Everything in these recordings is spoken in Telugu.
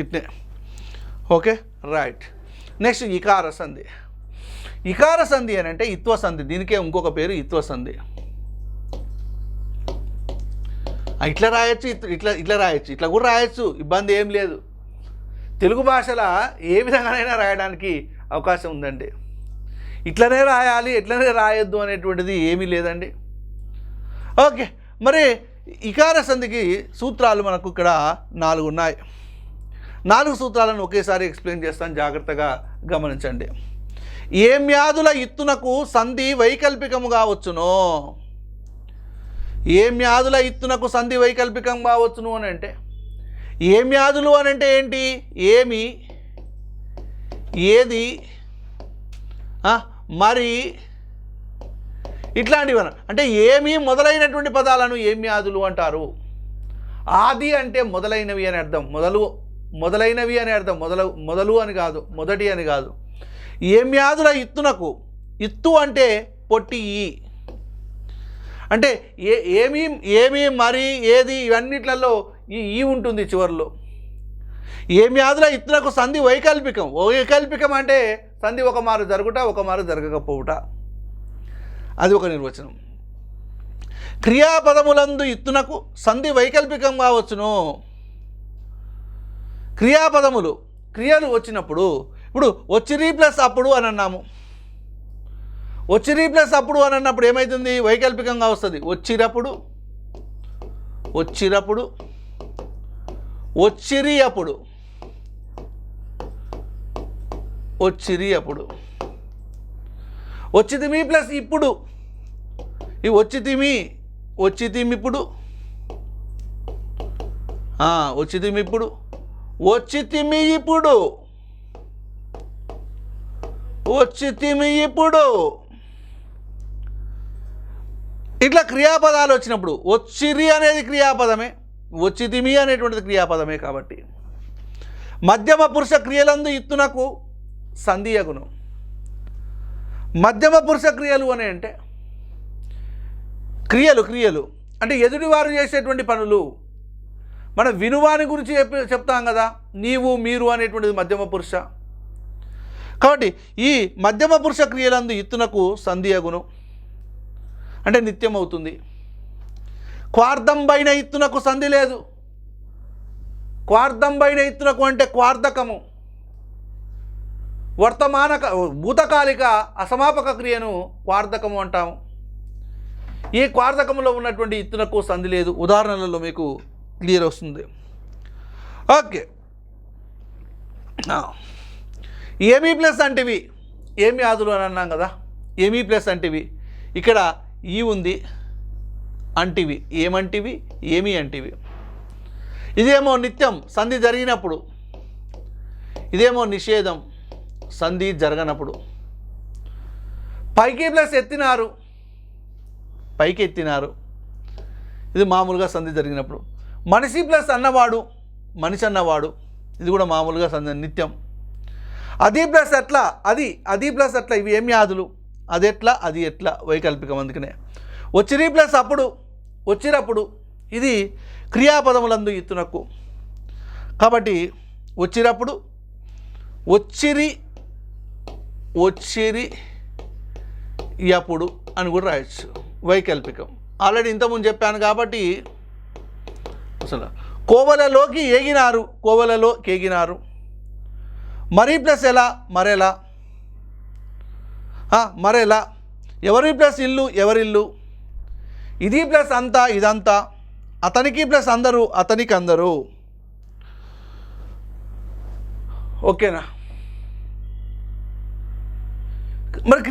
ఇట్నే. Okay, right. నెక్స్ట్ ఇకార సంధి. ఇకార సంధి అని అంటే ఇత్వ సంధి. దీనికే ఇంకొక పేరు ఇత్వ సంధి. ఇట్లా రాయొచ్చు, ఇట్లా రాయొచ్చు, ఇట్లా కూడా రాయొచ్చు, ఇబ్బంది ఏం లేదు. తెలుగు భాషలో ఏ విధంగానైనా రాయడానికి అవకాశం ఉందండి. ఇట్లనే రాయాలి, ఇట్లనే రాయొద్దు అనేటువంటిది ఏమీ లేదండి. ఓకే, మరి ఇకార సంధికి సూత్రాలు మనకు ఇక్కడ 4 ఉన్నాయి. 4 సూత్రాలను ఒకేసారి ఎక్స్ప్లెయిన్ చేస్తాను, జాగ్రత్తగా గమనించండి. ఏ మ్యాదుల ఇత్తునకు సంధి వైకల్పికము కావచ్చునో. ఏ మ్యాదుల ఇత్తునకు సంధి వైకల్పికం కావచ్చును అని అంటే, ఏ మ్యాదులు అని అంటే ఏంటి? ఏమి, ఏది, మరి ఇట్లాంటివి అంటే ఏమి మొదలైనటువంటి పదాలను ఏ మ్యాదులు అంటారు. ఆది అంటే మొదలైనవి అని అర్థం, మొదలైనవి అని అర్థం, మొదలు అని కాదు, మొదటి అని కాదు. ఏ మ్యాదుల ఇత్తునకు, ఇత్తు అంటే పొట్టి ఈ అంటే ఏమి మరి ఏది ఇవన్నిట్లలో ఈ ఉంటుంది చివరిలో. ఏ మ్యాదుల ఇత్తునకు సంధి వైకల్పికం. వైకల్పికం అంటే సంధి ఒక మారు జరుగుట, ఒక మారు జరగకపోవుట, అది ఒక నిర్వచనం. క్రియాపదములందు ఇత్తునకు సంధి వైకల్పికం కావచ్చును. క్రియాపదములు, క్రియలు వచ్చినప్పుడు, ఇప్పుడు వచ్చిరి ప్లస్ అప్పుడు అని అన్నాము. వచ్చిరి ప్లస్ అప్పుడు అని అన్నప్పుడు ఏమవుతుంది? వైకల్పికంగా వస్తుంది. వచ్చిరప్పుడు, వచ్చిరప్పుడు, వచ్చిరి అప్పుడు, వచ్చిరి అప్పుడు, వచ్చితిమి ప్లస్ ఇప్పుడు, ఈ వచ్చితిమి, వచ్చితిమిప్పుడు, వచ్చితిమిప్పుడు, వచ్చితిమి ఇప్పుడు, వచ్చితిమి ఇప్పుడు, ఇట్లా క్రియాపదాలు వచ్చినప్పుడు, వచ్చిరి అనేది క్రియాపదమే, వచ్చితిమి అనేటువంటిది క్రియాపదమే. కాబట్టి మధ్యమ పురుష క్రియలందు ఇత్తునకు సంధి అగును. మధ్యమ పురుష క్రియలు అని అంటే క్రియలు అంటే ఎదుటివారు చేసేటువంటి పనులు. మన వినువాని గురించి చెప్తాం కదా, నీవు, మీరు అనేటువంటిది మధ్యమ పురుష. కాబట్టి ఈ మధ్యమ పురుష క్రియలందు ఇత్తునకు సంధి అగును అంటే నిత్యం అవుతుంది. క్వార్థం పైన ఇత్తునకు సంధి లేదు. క్వార్థం పైన ఇత్తునకు అంటే క్వార్థకము, వర్తమాన భూతకాలిక అసమాపక క్రియను క్వార్థకము అంటాము. ఈ క్వార్థకములో ఉన్నటువంటి ఇత్తునకు సంధి లేదు. ఉదాహరణలలో మీకు క్లియర్ వస్తుంది. ఓకే, ఏమీ ప్లస్ అంటివి, ఏమి ఆదులు అని అన్నాం కదా. ఏమీ ప్లస్ అంటివి, ఇక్కడ ఈ ఉంది, అంటివి, ఏమంటివి, ఏమి అంటివి. ఇదేమో నిత్యం సంధి జరిగినప్పుడు, ఇదేమో నిషేధం సంధి జరగనప్పుడు. పైకి ప్లస్ ఎత్తినారు, పైకి ఎత్తినారు, ఇది మామూలుగా సంధి జరిగినప్పుడు. మనిషి ప్లస్ అన్నవాడు, మనిషి అన్నవాడు, ఇది కూడా మామూలుగా సంధి నిత్యం. అది ప్లస్ అట్లా, అది ప్లస్ అట్లా, ఇవి ఏమి ఆదులు. అది ఎట్లా, అది ఎట్లా, వైకల్పికం. అందుకనే వచ్చిరి ప్లస్ అప్పుడు, వచ్చినప్పుడు, ఇది క్రియాపదములందు ఇత్తునకు. కాబట్టి వచ్చినప్పుడు, వచ్చిరి, వచ్చిరి అప్పుడు అని కూడా రాయొచ్చు, వైకల్పికం. ఆల్రెడీ ఇంతకుముందు చెప్పాను కాబట్టి అసలు కోవలలోకి ఏగినారు, కోవలలో కేగినారు. మరి ప్లస్ ఎలా, మరెలా, మరెలా. ఎవరి ప్లస్ ఇల్లు, ఎవరిల్లు. ఇది ప్లస్ అంతా, ఇదంతా. అతనికి ప్లస్ అందరూ, అతనికి అందరూ. ఓకేనా? మరి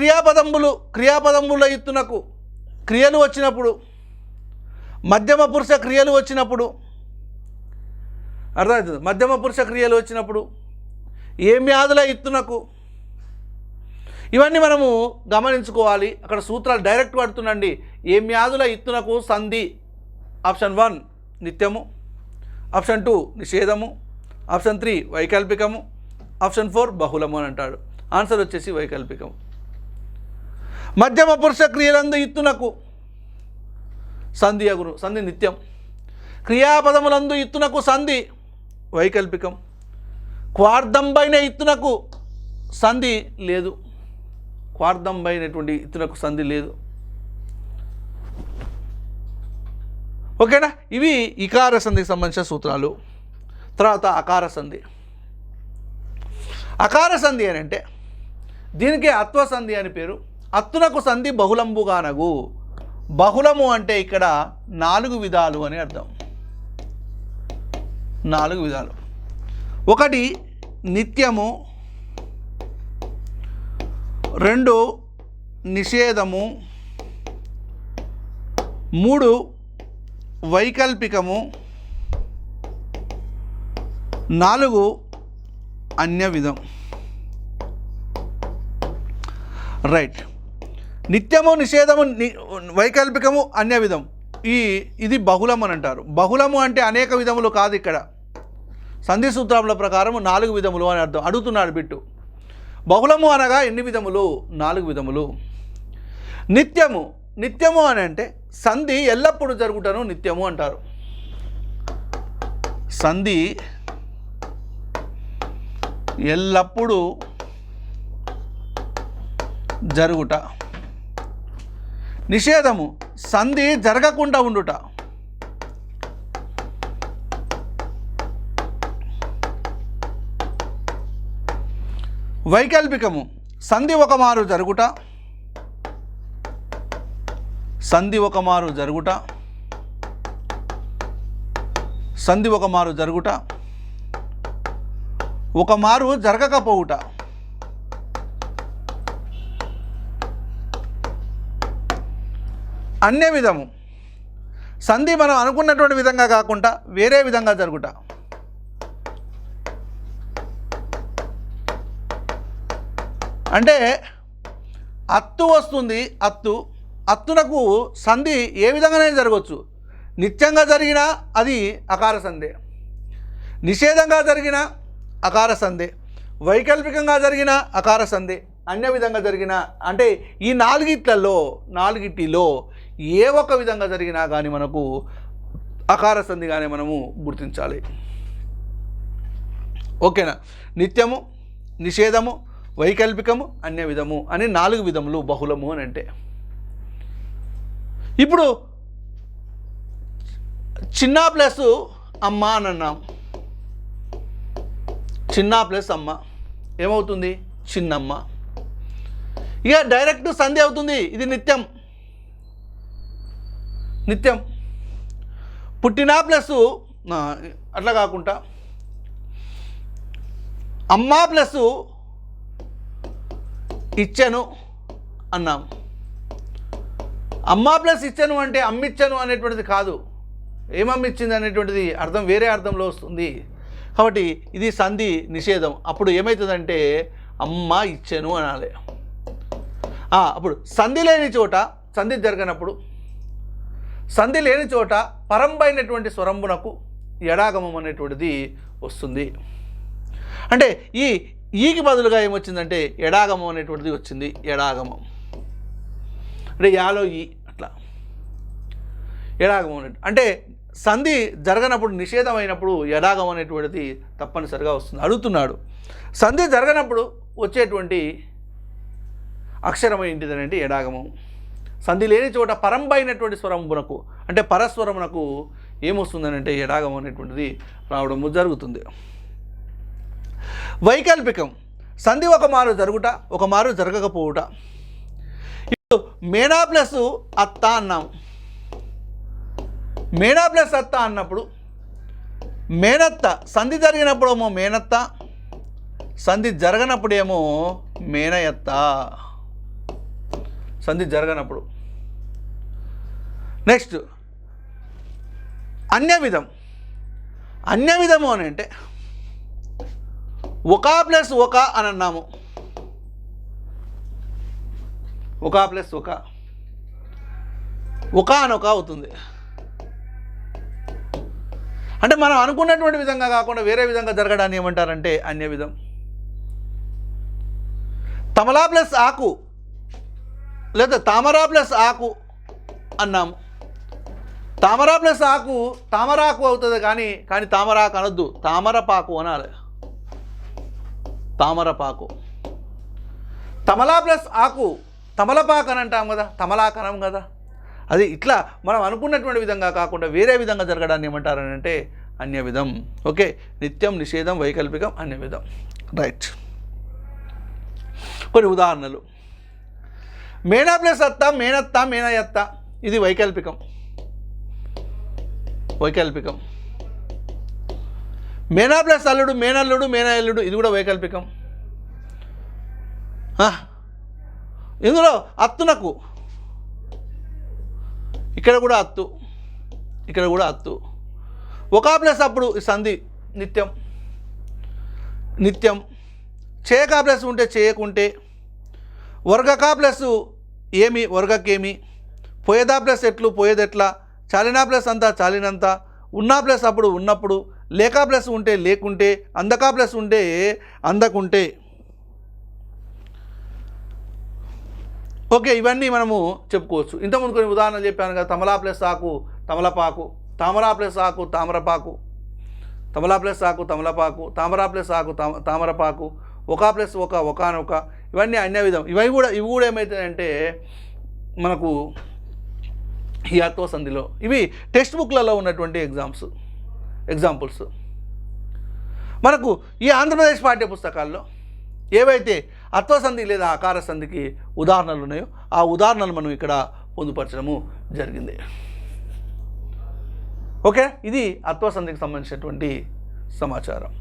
క్రియాపదముల ఇత్తునకు క్రియలు వచ్చినప్పుడు, మధ్యమ పురుష క్రియలు వచ్చినప్పుడు, అర్థమవుతుంది. మధ్యమ పురుష క్రియలు వచ్చినప్పుడు ఏమి ఆదుల ఇత్తునకు, ఇవన్నీ మనము గమనించుకోవాలి. అక్కడ సూత్రాలు డైరెక్ట్ పడుతుండండి. ఏమి ఆదుల ఇత్తునకు సంధి. ఆప్షన్ 1 నిత్యము, ఆప్షన్ 2 నిషేధము, ఆప్షన్ 3 వైకల్పికము, ఆప్షన్ 4 బహుళము అని అంటాడు. ఆన్సర్ వచ్చేసి వైకల్పికము. మధ్యమ పురుష క్రియలందు ఇత్తునకు సంధి అగును, సంధి నిత్యం. క్రియాపదములందు ఇత్తునకు సంధి వైకల్పికం. క్వార్ధంబైన ఇత్తునకు సంధి లేదు. క్వార్ధంబైనటువంటి ఇత్తునకు సంధి లేదు. ఓకేనా? ఇవి ఇకార సంధికి సంబంధించిన సూత్రాలు. తర్వాత అకార సంధి. అకార సంధి అని అంటే దీనికి అత్వ సంధి అని పేరు. అత్తునకు సంధి బహుళంబుగానగు. బహుళము అంటే ఇక్కడ 4 విధాలు అని అర్థం. 4 విధాలు. 1 నిత్యము, 2 నిషేధము, 3 వైకల్పికము, 4 అన్య విధం. రైట్. నిత్యము, నిషేధము, వైకల్పికము, అన్య విధం. ఇది బహుళం అని అంటారు. బహుళము అంటే అనేక విధములు కాదు. ఇక్కడ సంధి సూత్రముల ప్రకారం 4 విధములు అని అర్థం. అడుగుతున్నాడు బిట్టు. బహుళము అనగా ఎన్ని విధములు? 4 విధములు. నిత్యము. నిత్యము అని అంటే సంధి ఎల్లప్పుడూ జరుగుటను నిత్యము అంటారు. సంధి ఎల్లప్పుడూ జరుగుట. నిషేధము సంధి జరగకుండా ఉండుట. వైకల్పికము సంధి ఒక మారు జరుగుట. సంధి ఒక మారు జరుగుట. సంధి ఒక మారు జరుగుట. ఒక మారు జరగకపోవుట. అన్య విధము సంధి మనం అనుకున్నటువంటి విధంగా కాకుండా వేరే విధంగా జరుగుట. అంటే అత్తు వస్తుంది. అత్తునకు సంధి ఏ విధంగానే జరగవచ్చు. నిత్యంగా జరిగినా అది అకార సంధి, నిషేధంగా జరిగిన అకార సంధి, వైకల్పికంగా జరిగిన అకార సంధి, అన్య విధంగా జరిగిన. అంటే ఈ 4 ఏ ఒక్క విధంగా జరిగినా కానీ మనకు అకార సంధిగానే మనము గుర్తించాలి. ఓకేనా? నిత్యము, నిషేధము, వైకల్పికము, అన్య విధము అని 4 విధములు బహుళము అని అంటే. ఇప్పుడు చిన్న ప్లస్ అమ్మ అని అన్నాం. చిన్న ప్లస్ అమ్మ ఏమవుతుంది? చిన్నమ్మ. ఇక డైరెక్ట్ సంధి అవుతుంది. ఇది నిత్యం. నిత్యం. పుట్టిన ప్లస్ అట్లా కాకుండా అమ్మ ప్లస్ ఇచ్చాను అన్నాం. అమ్మ ప్లస్ ఇచ్చాను అంటే అమ్మిచ్చాను అనేటువంటిది కాదు. ఏమమ్మిచ్చింది అనేటువంటిది అర్థం వేరే అర్థంలో వస్తుంది. కాబట్టి ఇది సంధి నిషేధం. అప్పుడు ఏమవుతుందంటే అమ్మ ఇచ్చాను అనాలి. అప్పుడు సంధి లేని చోట, సంధి జరగనప్పుడు, సంధి లేని చోట పరంబైనటువంటి స్వరంబునకు ఎడాగమం అనేటువంటిది వస్తుంది. అంటే ఈకి బదులుగా ఏమొచ్చిందంటే ఎడాగమం అనేటువంటిది వచ్చింది. ఎడాగమం అంటే యాలో ఈ అట్లా ఎడాగమం అంటే సంధి జరగనప్పుడు, నిషేధం అయినప్పుడు ఎడాగమం అనేటువంటిది తప్పనిసరిగా వస్తుంది. అడుగుతున్నాడు సంధి జరగనప్పుడు వచ్చేటువంటి అక్షరం ఏంటిదనంటే ఎడాగమం. సంధి లేని చోట పరంబైనటువంటి స్వరంబునకు అంటే పరస్వరమునకు ఏమొస్తుందనంటే ఎడాగమం అనేటువంటిది రావడము జరుగుతుంది. వైకల్పికం సంధి ఒక మారు జరుగుట, ఒక మారు జరగకపోవుట. ఇప్పుడు మేనా ప్లస్ అత్త అన్నాం. మేనా ప్లస్ అత్త అన్నప్పుడు మేనత్త సంధి జరిగినప్పుడేమో మేనత్త, సంధి జరగనప్పుడేమో మేనయత్త. సంధి జరగనప్పుడు. నెక్స్ట్ అన్య విధం. అన్య విధము అని అంటే ఒక ప్లస్ ఒక అని అన్నాము. ఒక ప్లస్ ఒక అనొక అవుతుంది. అంటే మనం అనుకున్నటువంటి విధంగా కాకుండా వేరే విధంగా జరగడాన్ని ఏమంటారంటే అన్య విధం. తమలా ప్లస్ ఆకు లేదా తామరా ప్లస్ ఆకు అన్నాము. తామరా ప్లస్ ఆకు తామరాకు అవుతుంది. కానీ తామరాకు అనొద్దు, తామరపాకు అనాలి. తామరపాకు. తమలా ప్లస్ ఆకు తమలపాకు అని అంటాం కదా, తమలాకనం కదా. అది ఇట్లా మనం అనుకున్నటువంటి విధంగా కాకుండా వేరే విధంగా జరగడాన్ని ఏమంటారని అంటే అన్యవిధం. ఓకే, నిత్యం, నిషేధం, వైకల్పికం, అన్యవిధం. రైట్. కొన్ని ఉదాహరణలు. మేనా ప్లస్ అత్త, మేనత్త, మేనయత్త, ఇది వైకల్పికం. వైకల్పికం. మేనా ప్లస్ అల్లుడు, మేనల్లుడు, మేనల్లుడు, ఇది కూడా వైకల్పికం. ఇందులో అత్తునకు, ఇక్కడ కూడా అత్తు, ఇక్కడ కూడా అత్తు. ఒక ప్లస్ అప్పుడు సంధి నిత్యం. నిత్యం. చేయకా ప్లస్ ఉంటే చేయకుంటే. వర్గకా ప్లస్ ఏమి వర్గకేమి. పోయేదా ప్లస్ ఎట్లు పోయేదెట్లా. చాలినా ప్లస్ అంతా చాలినంత. ఉన్నా ప్లస్ అప్పుడు ఉన్నప్పుడు. లేకా ప్లస్ ఉంటే లేకుంటే. అందకా ప్లస్ ఉంటే అందకుంటే. ఓకే, ఇవన్నీ మనము చెప్పుకోవచ్చు. ఇంతకుముందు కొన్ని ఉదాహరణలు చెప్పాను కదా. తమలా ప్లస్ ఆకు తమలపాకు, తామరా ప్లస్ ఆకు తామరపాకు, తమలా ప్లస్ ఆకు తమలపాకు, తామరా ప్లస్ ఆకు తామరపాకు, ఒక ప్లస్ ఒక ఒకనొక, ఇవన్నీ అన్యవిధం. ఇవి కూడా ఏమవుతాయంటే మనకు ఈ అత్వ సంధిలో, ఇవి టెక్స్ట్ బుక్లలో ఉన్నటువంటి ఎగ్జాంపుల్స్. మనకు ఈ ఆంధ్రప్రదేశ్ పాఠ్య పుస్తకాల్లో ఏవైతే అత్వ సంధి లేదా ఆకార సంధికి ఉదాహరణలు ఉన్నాయో ఆ ఉదాహరణలు మనం ఇక్కడ పొందుపరచడము జరిగింది. ఓకే, ఇది అత్వ సంధికి సంబంధించినటువంటి సమాచారం.